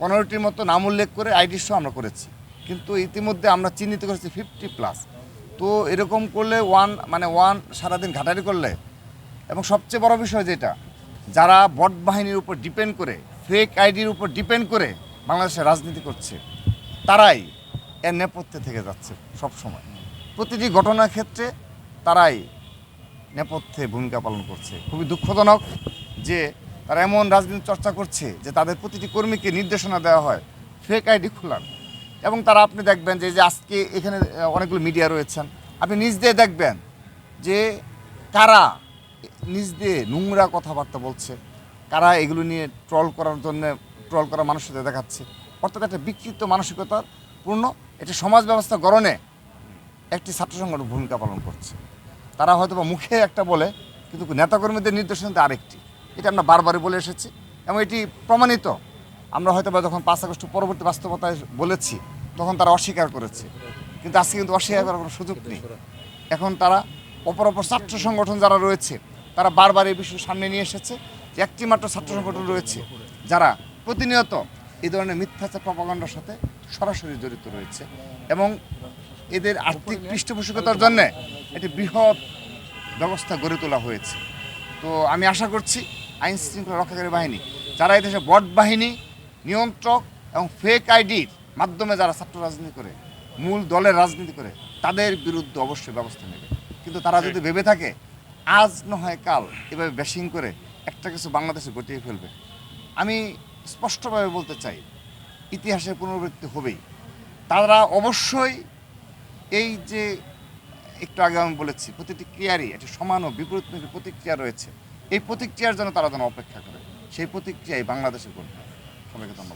15টির মতো নাম উল্লেখ করে আইডি শো আমরা করেছি, কিন্তু ইতিমধ্যে আমরা চিহ্নিত করেছি 50+। তো এরকম করলে ওয়ান সারাদিন ঘাটারি করলে, এবং সবচেয়ে বড় বিষয় যেটা, যারা বট বাহিনীর উপর ডিপেন্ড করে, ফেক আইডির উপর ডিপেন্ড করে বাংলাদেশে রাজনীতি করছে, তারাই এর নেপথ্যে থেকে যাচ্ছে সব সময়। প্রতিটি ঘটনার ক্ষেত্রে তারাই নেপথ্যে ভূমিকা পালন করছে। খুবই দুঃখজনক যে তারা এমন রাজনীতি চর্চা করছে যে তাদের প্রতিটি কর্মীকে নির্দেশনা দেওয়া হয় ফেক আইডি খোলার। এবং তারা, আপনি দেখবেন যে আজকে এখানে অনেকগুলো মিডিয়া রয়েছেন, আপনি নিজ দিয়ে দেখবেন যে কারা নিজ দিয়ে নোংরা কথাবার্তা বলছে, কারা এগুলো নিয়ে ট্রল করার জন্য ট্রল করা মানুষদের দেখাচ্ছে। অর্থাৎ একটা বিকৃত মানসিকতার পূর্ণ একটি সমাজ ব্যবস্থা গড়নে একটি ছাত্র সংগঠন ভূমিকা পালন করছে। তারা হয়তো বা মুখে একটা বলে, কিন্তু নেতাকর্মীদের নির্দেশনাতে আরেকটি। এটা আমরা বারবারই বলে এসেছি এবং এটি প্রমাণিত। আমরা হয়তো বা যখন 5 আগস্ট পরবর্তী বাস্তবতায় বলেছি, তখন তারা অস্বীকার করেছে, কিন্তু আজকে কিন্তু অস্বীকার করার কোনো সুযোগ নেই। এখন তারা অপর ছাত্র সংগঠন যারা রয়েছে, তারা বারবার এই বিষয় সামনে নিয়ে এসেছে যে একটি মাত্র ছাত্র সংগঠন রয়েছে যারা প্রতিনিয়ত এই ধরনের মিথ্যাচার প্রপাগান্ডার সাথে সরাসরি জড়িত রয়েছে, এবং এদের আর্থিক পৃষ্ঠপোষকতার জন্য একটি বৃহৎ ব্যবস্থা গড়ে তোলা হয়েছে। তো আমি আশা করছি আইন শৃঙ্খলা রক্ষাকারী বাহিনী, যারা এদেশে বট বাহিনী, নিয়ন্ত্রক এবং ফেক আইডির মাধ্যমে যারা ছাত্র রাজনীতি করে, মূল দলের রাজনীতি করে, তাদের বিরুদ্ধে অবশ্যই ব্যবস্থা নেবে। কিন্তু তারা যদি ভেবে থাকে আজ নয় কাল এভাবে ব্যাশিং করে একটা কিছু বাংলাদেশে ঘটিয়ে ফেলবে, আমি স্পষ্টভাবে বলতে চাই ইতিহাসের পুনরাবৃত্তি হবেই। তারা অবশ্যই এই যে একটু আগে আমি বলেছি, প্রতিটি ক্রিয়ারই একটি সমান ও বিপরীতমুখী প্রতিক্রিয়া রয়েছে। এই প্রতিক্রিয়ার জন্য তারা যেন অপেক্ষা করে, সেই প্রতিক্রিয়াই বাংলাদেশে করবে। সবাইকে ধন্যবাদ।